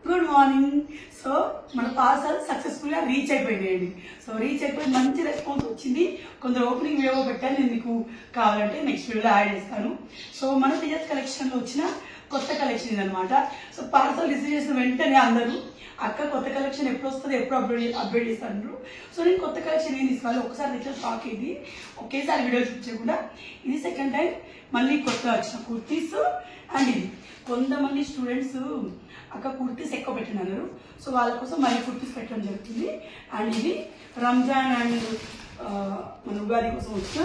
Good morning. So మన parcel successful గా reach అయిపోయింది. సో రీచ్ అయిపోయి మంచి రెస్పాన్స్ వచ్చింది. కొందరు ఓపెనింగ్ వీడియో పెట్టాను, నేను మీకు కావాలంటే నెక్స్ట్ వీడియోలో యాడ్ చేస్తాను. సో మన తేజస్ కలెక్షన్ లో వచ్చిన కొత్త కలెక్షన్ ఇదనమాట. సో పార్సల్ రిసీవ్ చేసిన వెంటనే అందరూ అక్క కొత్త కలెక్షన్ ఎప్పుడు వస్తుంది, ఎప్పుడు అప్డేట్ చేస్తారు. సో నేను కొత్త కలెక్షన్ ఏం తీసుకోవాలి, ఒకసారి ఇట్లా షాక్ అయింది. ఒకేసారి వీడియో చూపించకుండా ఇది సెకండ్ టైం మళ్ళీ కొత్త వచ్చిన కుర్తీస్. అండ్ ఇది కొంతమంది స్టూడెంట్స్ అక్క కుర్తీస్ ఎక్కువ పెట్టినారు, సో వాళ్ళ కోసం మళ్ళీ కుర్తీస్ పెట్టడం జరుగుతుంది. అండ్ ఇది రంజాన్ అండ్ మన ఉగాది కోసం వచ్చిన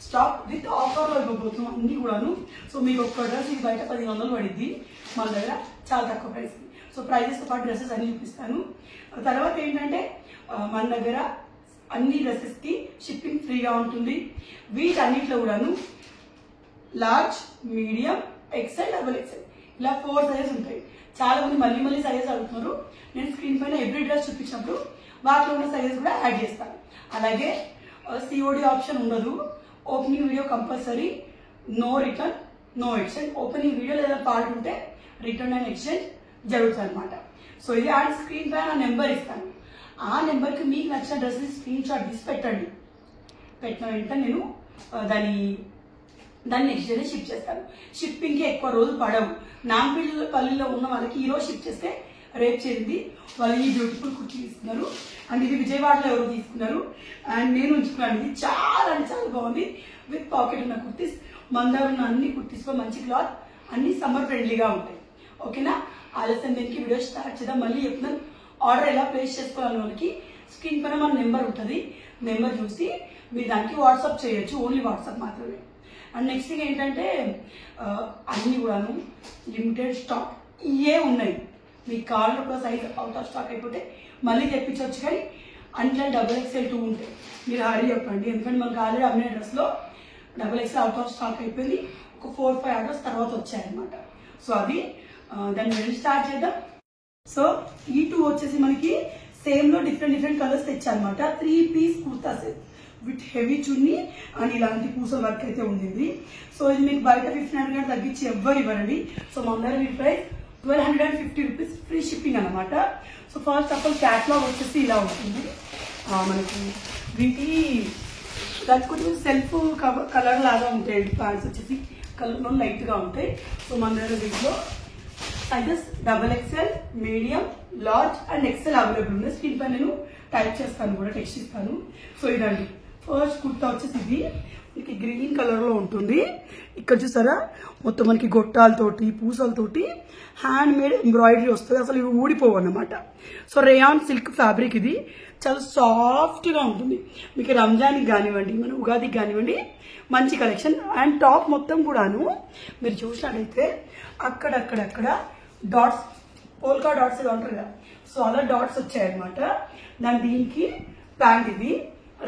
స్టాక్ విత్ ఆఫర్లో ఇవ్వబోతున్నాం అన్ని కూడాను. సో మీకు ఒక్క డ్రెస్ ఇది బయట 1500 పడిద్ది, మన దగ్గర చాలా తక్కువ ప్రైస్. సో ప్రైజెస్తో పాటు డ్రెస్సెస్ అన్ని చూపిస్తాను. తర్వాత ఏంటంటే మన దగ్గర అన్ని డ్రెస్సెస్కి షిప్పింగ్ ఫ్రీగా ఉంటుంది. వీటన్నిటిలో కూడాను large, medium, XL, double XL ఇలా 4 సైజెస్ ఉంటాయి. చాలా మంది మళ్ళీ సైజెస్ అడుగుతున్నారు. నేను స్క్రీన్ పైన ఎవ్రీ డ్రెస్ చూపించినప్పుడు వాటిలో ఉన్న సైజెస్ కూడా యాడ్ చేస్తాను. అలాగే సిఓడి ఆప్షన్ ఉండదు. Opening video compulsory, no return, no exchange. Opening video లేదా ఫాల్ట్ ఉంటే రిటర్న్ అండ్ ఎక్స్చేంజ్ జరుగుతుంది అనమాట. సో ఇది అండ్ స్క్రీన్ పైన నెంబర్ ఇస్తాను. ఆ నెంబర్కి మీకు నచ్చిన డ్రెస్ స్క్రీన్ షాట్ తీసి పెట్టండి. పెట్టిన వెంటనే నేను దాన్ని నెక్స్ట్ డే షిప్ చేస్తాను. షిప్పింగ్కి ఎక్కువ రోజులు పడవు. నాంపల్లిలో ఉన్న వాళ్ళకి ఈరోజు షిప్ చేస్తే రేపు చేరింది వాళ్ళు ఈ బ్యూటిఫుల్ కుర్తీ తీసుకున్నారు. అండ్ ఇది విజయవాడలో ఎవరు తీసుకున్నారు అండ్ నేను ఉంచుకున్నాను. ఇది చాలా అంటే చాలా బాగుంది. విత్ పాకెట్ ఉన్న కుర్తీస్, మన దగ్గర ఉన్న అన్ని కుర్తీస్లో మంచి క్లాత్, అన్ని సమ్మర్ ఫ్రెండ్లీగా ఉంటాయి. ఓకేనా? ఆలస్యం దీనికి వీడియో స్టార్ట్ చేద్దాం. మళ్ళీ చెప్తున్నాను, ఆర్డర్ ఎలా ప్లేస్ చేసుకోవాలి వాళ్ళకి స్క్రీన్ పైన మన నెంబర్ ఉంటుంది. నెంబర్ చూసి మీరు దానికి వాట్సాప్ చేయొచ్చు, ఓన్లీ వాట్సాప్ మాత్రమే. అండ్ నెక్స్ట్ థింగ్ ఏంటంటే అన్నీ కూడాను లిమిటెడ్ స్టాక్ ఇవే ఉన్నాయి. మీకు కావాలన్నప్పుడు సైజ్ అవుట్ ఆఫ్ స్టాక్ అయిపోతే మళ్ళీ తెప్పించవచ్చు. కానీ అన్నిట్లో డబుల్ ఎక్స్ఎల్ 2 ఉంటాయి. మీరు హరీ చెప్పండి, ఎందుకంటే మనకు ఆల్రెడీ అమ్మే డ్రెస్లో double XL out of stock అయిపోయింది. ఒక 4-5 ఆర్డర్స్ తర్వాత వచ్చాయన్నమాట. సో అది దాన్ని వెళ్ళి స్టార్ట్ చేద్దాం. సో ఈ 2 వచ్చేసి మనకి సేమ్లో డిఫరెంట్ కలర్స్ తెచ్చారనమాట. 3 piece kurta set with heavy chunni and ఇలాంటి పూసల వర్క్ అయితే ఉంది. సో ఇది మీకు బయట 1500 తగ్గించి ఎవ్వరు ఇవ్వరండి. సో మన దగ్గర మీ ప్రైస్ 1250 రూపీస్, ఫ్రీ షిప్పింగ్ అనమాట. So first of all catalogue వచ్చేసి ఇలా ఉంటుంది మనకి. వీటి దానికి కొంచెం సెల్ఫ్ కలర్ లాగా ఉంటాయి. ప్యాంట్స్ వచ్చేసి కలర్లో లైట్గా ఉంటాయి. సో మన దగ్గర దీంట్లో sizes double XL, medium, large and XL available ఉన్నాయి. స్క్రీన్ పై నేను టైప్ చేస్తాను కూడా, టెక్స్ట్ ఇస్తాను. సో ఇదండి ఫస్ట్ కుర్తా వచ్చేసి ఇది మనకి గ్రీన్ కలర్లో ఉంటుంది. ఇక్కడ చూసారా మొత్తం మనకి గొట్టాలతోటి పూసలతోటి హ్యాండ్ మేడ్ ఎంబ్రాయిడరీ వస్తుంది. అసలు ఇవి ఊడిపోవు అన్నమాట. సో రేయాన్ సిల్క్ ఫ్యాబ్రిక్, ఇది చాలా సాఫ్ట్గా ఉంటుంది. మీకు రంజాన్కి కానివ్వండి, మన ఉగాదికి కానివ్వండి మంచి కలెక్షన్. అండ్ టాప్ మొత్తం కూడాను మీరు చూసినట్లయితే అక్కడక్కడ డాట్స్, పోల్కా డాట్స్ ఇలా ఉంటారు కదా, సో అలా డాట్స్ వచ్చాయన్నమాట. దాని దీనికి ప్యాంట్, ఇది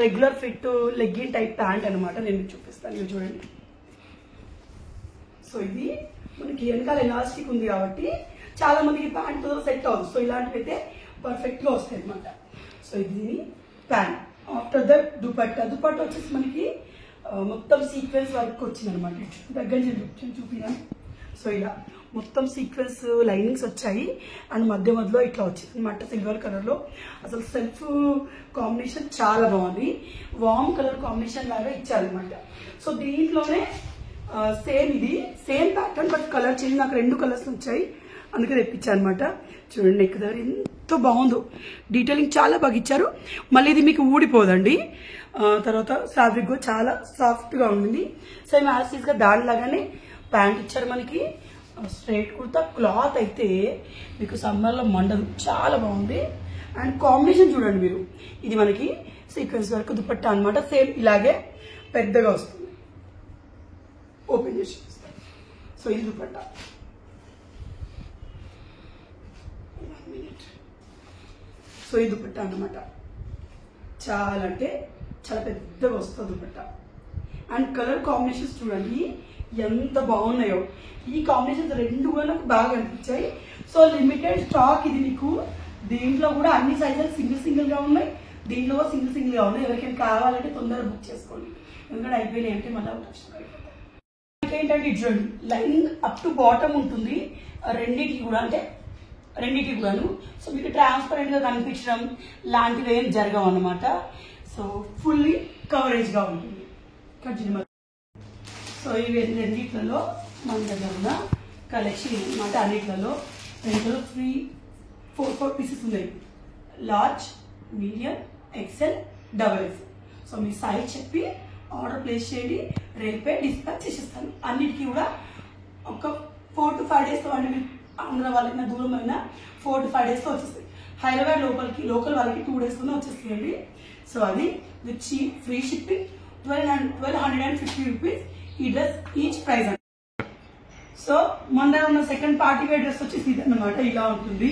regular fit legging type pant అనమాట. నేను చూపిస్తాను, ఇవి చూడండి. సో ఇది మనకి వెనకాల ఎలాస్టిక్ ఉంది కాబట్టి చాలా మందికి ప్యాంట్ సెట్ అవుతుంది. సో ఇలాంటివి అయితే పర్ఫెక్ట్గా వస్తాయి అనమాట. సో ఇది ప్యాంట్. ఆఫ్టర్ దట్ దుపట్టా వచ్చేసి మనకి మొత్తం సీక్వెన్స్ వర్క్ వచ్చింది అనమాట. దగ్గర చూపినా. సో ఇలా మొత్తం సీక్వెన్స్ లైనింగ్స్ వచ్చాయి అండ్ మధ్యలో ఇట్లా వచ్చింది అనమాట సిల్వర్ కలర్లో. అసలు సెల్ఫ్ కాంబినేషన్ చాలా బాగుంది. వామ్ కలర్ కాంబినేషన్ లాగా ఇచ్చారనమాట. సో దీంట్లోనే సేమ్ ఇది same pattern but colour change. నాకు 2 కలర్స్ వచ్చాయి, అందుకే తెప్పించాను అనమాట. చూడండి నెక్ దగ్గర ఎంత బాగుందో, డీటెయిలింగ్ చాలా బాగా ఇచ్చారు. మళ్ళీ ఇది మీకు ఊడిపోదండి. తర్వాత ఫ్యాబ్రిక్ చాలా సాఫ్ట్గా ఉంది. సేమ్ యాసిడ్గా దానిలాగానే ప్యాంట్ ఇచ్చారు మనకి. స్ట్రైట్ కుర్తా క్లాత్ అయితే మీకు సమ్మర్లో మండదు, చాలా బాగుంది. అండ్ కాంబినేషన్ చూడండి మీరు, ఇది మనకి సీక్వెన్స్ వర్క్ దుపట్టా అనమాట. సేమ్ ఇలాగే పెద్దగా వస్తుంది. ఓపెన్ చేసి చూస్తాను. సో ఇది దుపట్టా. సో ఇది దుపట్టా అనమాట. చాలా అంటే చాలా పెద్దగా వస్తుంది దుపట్టా. అండ్ కలర్ కాంబినేషన్స్ చూడండి ఎంత బాగున్నాయో. ఈ కాంబినేషన్స్ 2 కూడా నాకు బాగా అనిపించాయి. సో లిమిటెడ్ స్టాక్ ఇది మీకు. దీంట్లో కూడా అన్ని సైజెస్ సింగిల్గా ఉన్నాయి, దీంట్లో సింగిల్గా ఉన్నాయి. ఎవరికైనా కావాలంటే తొందరగా బుక్ చేసుకోండి, ఎందుకంటే అయిపోయినాయి అంటే మళ్ళీ కష్టం అయిపోతుంది. ఏంటంటే ఇది చూడండి, లైనింగ్ అప్ టు బాటమ్ ఉంటుంది రెండింటికి కూడా. అంటే రెండింటికి కూడాను. సో మీకు ట్రాన్స్పరెంట్ గా కనిపించడం లాంటివి ఏం జరగవు అన్నమాట. సో ఫుల్లీ కవరేజ్ గా ఉంటుంది. సో ఇవి రెండిట్లలో మన దగ్గర ఉన్న కలెక్షన్ అనమాట. అన్నిట్లలో రెండిట్లో 4 పీసెస్ ఉన్నాయి. Large, medium, XL, double XL. So మీ సైజ్ చెప్పి ఆర్డర్ ప్లేస్ చేయండి, రేపే డిస్పాచ్ చేసేస్తాను. అన్నిటికీ కూడా ఒక 4 to 5 days అంటే మీరు ఆంధ్ర వాళ్ళకి దూరం అయినా 4 to 5 days వచ్చేస్తాయి. హైదరాబాద్ లోకల్ వాళ్ళకి 2 days వచ్చేస్తాయండి. సో అది విత్ ఫ్రీ షిప్పింగ్ 1250 రూపీస్ ఈ డ్రెస్ ఈచ్ ప్రైస్. సో మన దగ్గర ఉన్న సెకండ్ పార్టీ వేర్ డ్రెస్ వచ్చేసి ఇది అన్నమాట. ఇలా ఉంటుంది,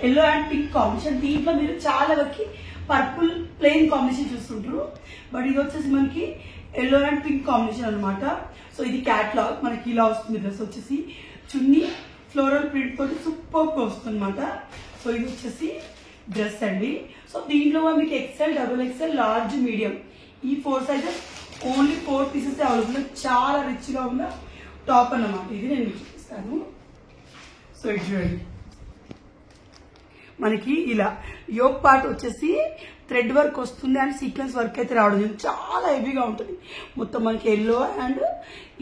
ఎల్లో అండ్ పింక్ కాంబినేషన్. దీంట్లో మీరు చాలా వరకు పర్పుల్ ప్లెయిన్ కాంబినేషన్ చూస్తుంటారు, బట్ ఇది వచ్చేసి మనకి ఎల్లో అండ్ పింక్ కాంబినేషన్ అనమాట. సో ఇది క్యాట్లాగ్ మనకి ఇలా వస్తుంది. డ్రెస్ వచ్చేసి చున్నీ ఫ్లోరల్ ప్రింట్ తోటి సూపర్ వస్తుంది అనమాట. సో ఇది వచ్చేసి డ్రెస్ అండి. సో దీంట్లో మీకు XL, double XL, large, medium ఈ 4 సైజెస్ ఓన్లీ 4 పీసెస్ అవైలబుల్. చాలా రిచ్ గా ఉన్న టాప్ అన్నమాట. ఇది నేను మీకు చూపిస్తాను. సో ఇది చూడండి, మనకి ఇలా యోక్ పార్ట్ వచ్చేసి థ్రెడ్ వర్క్ వస్తుంది అండ్ సీక్వెన్స్ వర్క్ అయితే రావడం చాలా హెవీగా ఉంటుంది. మొత్తం మనకి ఎల్లో అండ్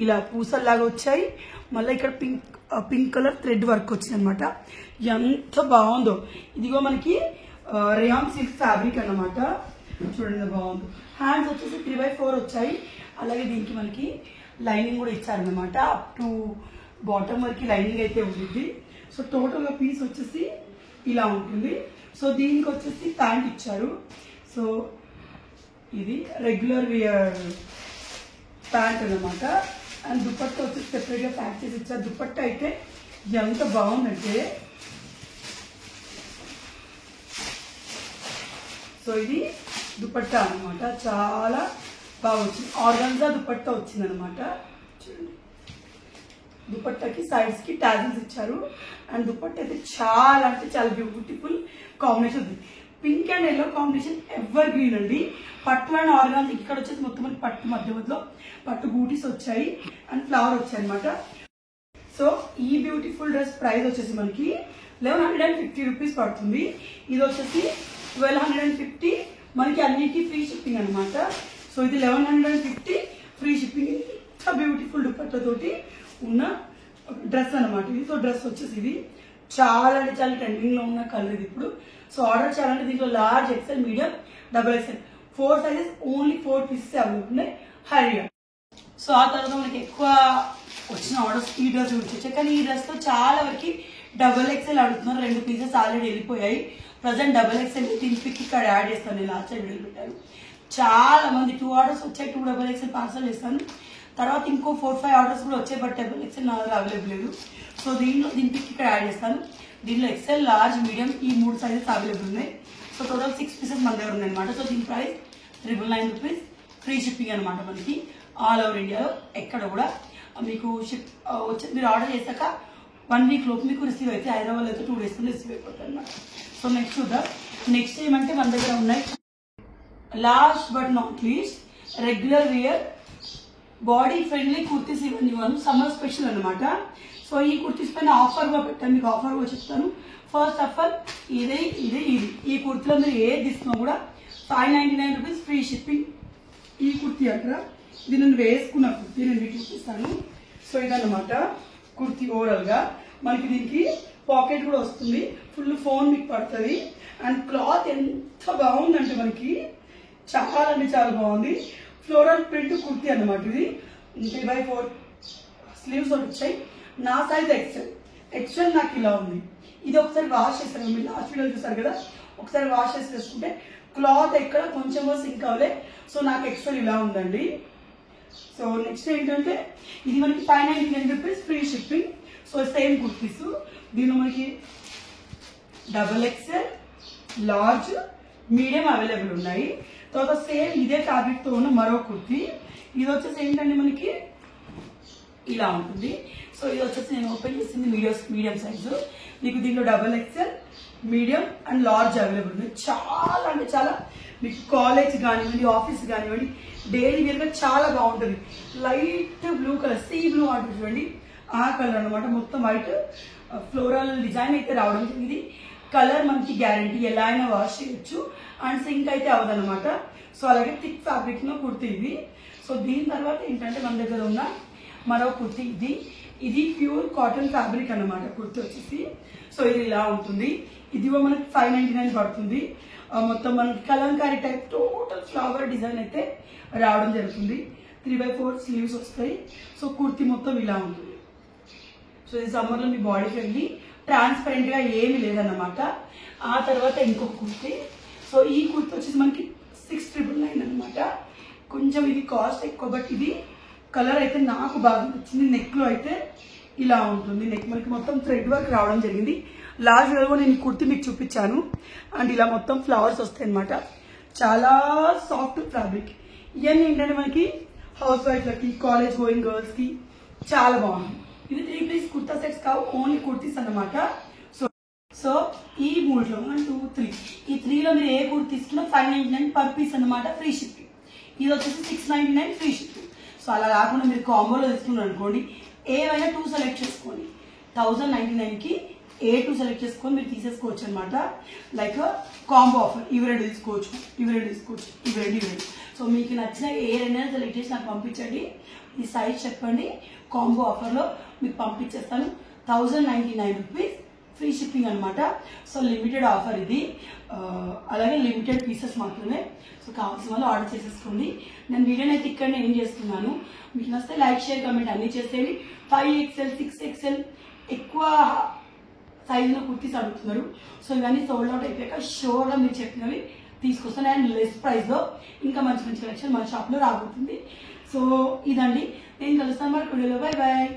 ఇలా పూసల్లాగా వచ్చాయి. మళ్ళీ ఇక్కడ పింక్ కలర్ థ్రెడ్ వర్క్ వచ్చింది అనమాట. ఎంత బాగుందో. ఇదిగో మనకి రేయాన్ సిల్క్ ఫ్యాబ్రిక్ అన్నమాట. చూడండి బాగుంది. హ్యాండ్స్ వచ్చేసి 3/4 వచ్చాయి. అలాగే దీనికి మనకి లైనింగ్ కూడా ఇచ్చారనమాట. అప్ టు బాటమ్ వరకు లైనింగ్ అయితే ఉంటుంది. సో టోటల్ గా పీస్ వచ్చేసి ఇలా ఉంటుంది. సో దీనికి వచ్చేసి ప్యాంట్ ఇచ్చారు. సో ఇది రెగ్యులర్ వియర్ ప్యాంట్ అనమాట. అండ్ దుపట్టా వచ్చేసి సెపరేట్ గా ప్యాక్ చేసి ఇచ్చారు. దుపట్టా అయితే ఎంత బాగుందంటే, సో ఇది దుపట్టా అనమాట. చాలా బాగా వచ్చింది. ఆర్గాన్జా దుపట్టా వచ్చింది అనమాట. చూడండి, దుపట్టాకి సైడ్స్ కి టాజిల్స్ ఇచ్చారు. అండ్ దుపట్టా అయితే చాలా అంటే చాలా బ్యూటిఫుల్ కాంబినేషన్ ఉంది. Pink and yellow combination ever green అండి. పట్టు అండ్ ఆర్గాన్స్ ఇక్కడ వచ్చేసి మొత్తం పట్టు మధ్యలో పట్టు బూటీస్ వచ్చాయి అండ్ ఫ్లవర్ వచ్చాయి అనమాట. సో ఈ బ్యూటిఫుల్ డ్రెస్ ప్రైస్ వచ్చేసి మనకి 1150 రూపీస్ పడుతుంది. ఇది వచ్చేసి 1250 మనకి అన్నిటికీ ఫ్రీ షిప్పింగ్ అనమాట. సో ఇది 1150 ఫ్రీ షిప్పింగ్. ఇంత బ్యూటిఫుల్ దుపట్టా తోటి ఉన్న డ్రెస్ అనమాట ఇది. సో డ్రెస్ వచ్చేసి ఇది చాలా అంటే చాలా ట్రెండింగ్ లో ఉన్న కలర్ ఇది ఇప్పుడు. సో ఆర్డర్ చేయాలంటే దీంట్లో large, XL, medium, double XL 4 sizes only 4 pieces available ఉన్నాయి. హరిగా. సో ఆ తర్వాత మనకి ఎక్కువ వచ్చిన ఆర్డర్స్ ఈ డ్రెస్ గురించి వచ్చాయి. కానీ ఈ డ్రెస్ లో చాలా వరకు డబుల్ ఎక్సెల్ అడుగుతున్నారు. 2 పీసెస్ ఆల్రెడీ వెళ్ళిపోయాయి. ప్రజెంట్ డబుల్ ఎక్సెల్ పిక్ ఇక్కడ యాడ్ చేస్తాను. నేను లాస్ట్ టైం వీడియో పెట్టాను. చాలా మంది 2 ఆర్డర్స్ వచ్చాయి. 2 డబుల్ ఎక్సెల్ పార్సల్ చేస్తాను. తర్వాత ఇంకో 4-5 ఆర్డర్స్ కూడా వచ్చాయి, బట్ డబుల్ ఎక్సెల్ నా దగ్గర అవైలబుల్ లేదు. సో దీని పిక్ ఇక్కడ యాడ్ చేస్తాను. దీనిలో ఎక్సెల్, లార్జ్, మీడియం ఈ 3 సైజెస్ అవైలబుల్ ఉన్నాయి. సో టోటల్ 6 పీసెస్ మన దగ్గర ఉన్నాయి అనమాట. సో దీని ప్రైస్ 999 రూపీస్ ఫ్రీ షిప్పింగ్ అనమాట. మనకి ఆల్ ఓవర్ ఇండియాలో ఎక్కడ కూడా మీకు షిప్ వచ్చి మీరు ఆర్డర్ చేశాక 1 వీక్ లోపు మీకు రిసీవ్ అయితే, హైదరాబాద్ అయితే 2 days రిసీవ్ అయిపోతుంది అనమాట. సో నెక్స్ట్ చూద్దాం. నెక్స్ట్ ఏమంటే మన దగ్గర ఉన్నాయి last but not least regular wear body friendly kurtis. ఇవన్నీ సమ్మర్ స్పెషల్ అనమాట. సో ఈ కుర్తీస్ పైన ఆఫర్ గా పెట్టాను. మీకు ఆఫర్ కూడా చెప్తాను. ఫస్ట్ ఆఫర్ ఇది. ఈ కుర్తీలో మీరు ఏది తీసుకున్నా కూడా 599 రూపీస్ ఫ్రీ షిప్పింగ్. ఈ కుర్తీ అంటారా, ఇది నేను వేసుకున్న కుర్తీ, నేను మీకు చూపిస్తాను. సో ఇదన్నమాట కుర్తీ. ఓవరాల్ గా మనకి దీనికి పాకెట్ కూడా వస్తుంది. ఫుల్ ఫోన్ మీకు పడుతుంది. అండ్ క్లాత్ ఎంత బాగుందంటే మనకి చాలా అంటే చాలా బాగుంది. ఫ్లోరల్ ప్రింట్ కుర్తీ అన్నమాట. ఇది 3/4 స్లీవ్స్ వచ్చాయి. నా సైజ్ ఎక్సెల్ నాకు ఇలా ఉంది. ఇది ఒకసారి వాష్ చేస్తాను. మీరు లాస్ట్ వీడియో చూసారు కదా, ఒకసారి వాష్ చేసి వేసుకుంటే క్లాత్ ఎక్కడ కొంచెం సింక్ అవ్వలే. సో నాకు ఎక్సెల్ ఇలా ఉందండి. సో నెక్స్ట్ ఏంటంటే ఇది మనకి 599 rupees free shipping. So same kurtis. దీనిలో మనకి double XL, large, medium available ఉన్నాయి. తర్వాత సేమ్ ఇదే ఫ్యాబ్రిక్ తో ఉన్న మరో కుర్తీ. ఇది వచ్చేసి ఏంటంటే మనకి ఇలా ఉంటుంది. సో ఇది వచ్చేసి నేను ఓపెన్ చేసింది మీడియం సైజు. మీకు దీంట్లో double XL, medium and large available ఉన్నాయి. చాలా అంటే చాలా మీకు కాలేజ్ కానివ్వండి, ఆఫీస్ కానివ్వండి, డైలీ వేర్ గా చాలా బాగుంటుంది. Light blue colour, sea blue అంటుంది చూడండి, ఆ కలర్ అనమాట. మొత్తం వైట్ ఫ్లోరల్ డిజైన్ అయితే రావడం జరిగింది. కలర్ మనకి గ్యారంటీ, ఎలా అయినా వాష్ చేయొచ్చు అండ్ సింక్ అయితే అవ్వదన్నమాట. సో అలాగే థిక్ ఫ్యాబ్రిక్ లో కుర్తీ ఇది. సో దీని తర్వాత ఏంటంటే మన దగ్గర ఉన్న మరో కుర్తీ ఇది ప్యూర్ కాటన్ ఫ్యాబ్రిక్ అన్నమాట కుర్తీ వచ్చేసి. సో ఇది ఇలా ఉంటుంది. ఇది మనకి 599 పడుతుంది. మొత్తం మనకి Kalamkari type total flower design అయితే రావడం జరుగుతుంది. 3/4 స్లీవ్స్ వస్తాయి. సో కుర్తీ మొత్తం ఇలా ఉంటుంది. సో ఇది సమ్మర్ లో మీ బాడీ ఫ్రెండ్లీ, ట్రాన్స్పరెంట్ గా ఏమి లేదన్నమాట. ఆ తర్వాత ఇంకొక కుర్తీ. సో ఈ కుర్తీ వచ్చేసి మనకి 699 అనమాట. కొంచెం ఇది కాస్ట్ ఎక్కువ, బట్ ఇది కలర్ అయితే నాకు బాగా నచ్చింది. నెక్ లో అయితే ఇలా ఉంటుంది. నెక్ మనకి మొత్తం థ్రెడ్ వర్క్ రావడం జరిగింది. లాస్ట్ వీడియోలో నేను ఈ కుర్తీ మీకు చూపించాను. అండ్ ఇలా మొత్తం ఫ్లవర్స్ వస్తాయి అనమాట. చాలా సాఫ్ట్ ఫ్యాబ్రిక్. ఇవన్నీ ఏంటంటే మనకి హౌస్ వైఫ్లకి, కాలేజ్ గోయింగ్ గర్ల్స్ కి చాలా బాగుంది. ఇది 3 పీస్ కుర్తా సెట్స్ కావు, ఓన్లీ కుర్తీస్ అన్నమాట. సో ఈ 3లో 1 2 3 ఈ 3లో మీరు ఏ కుర్తీ తీసుకున్నా 599 పర్ పీస్ అన్నమాట, ఫ్రీ షిప్పింగ్. ఇది వచ్చేసి 699 ఫ్రీ షిప్పింగ్. సో అలా కాకుండా మీరు కాంబోలో తీసుకున్నారు అనుకోండి, ఏవైనా 2 సెలెక్ట్ చేసుకోండి. 1099 కి ఏ 2 సెలెక్ట్ చేసుకొని మీరు తీసేసుకోవచ్చు అనమాట. లైక్ కాంబో ఆఫర్, ఇవి 2 తీసుకోవచ్చు, ఇవి 2 తీసుకోవచ్చు, ఇవి 2. సో మీకు నచ్చిన ఏ 2 సెలెక్ట్ చేసి నాకు పంపించండి. ఈ సైజ్ చెప్పండి, కాంబో ఆఫర్లో మీకు పంపించేస్తాను. 1099 రూపీస్ ఫ్రీ షిప్పింగ్ అనమాట. సో లిమిటెడ్ ఆఫర్ ఇది, అలాగే లిమిటెడ్ పీసెస్ మాత్రమే. సో కావాల్సిన వాళ్ళు ఆర్డర్ చేసేసుకోండి. నేను వీడియోని అయితే ఇక్కడ ఏం చేస్తున్నాను, మీకు నచ్చితే లైక్, షేర్, కమెంట్ అన్ని చేసేయండి. 5XL 6XL ఎక్కువ సైజులో కుర్తీస్ అడుగుతున్నారు. సో ఇవన్నీ సోల్డ్ అవుట్ అయిపోయాక షోర్గా మీరు చెప్పినవి తీసుకొస్తాను. అండ్ లెస్ ప్రైస్లో ఇంకా మంచి మంచి కలెక్షన్ మన షాప్లో రాబోతుంది. సో ఇదండి, నేను కలుస్తాను మరి వీడియోలో. Bye bye.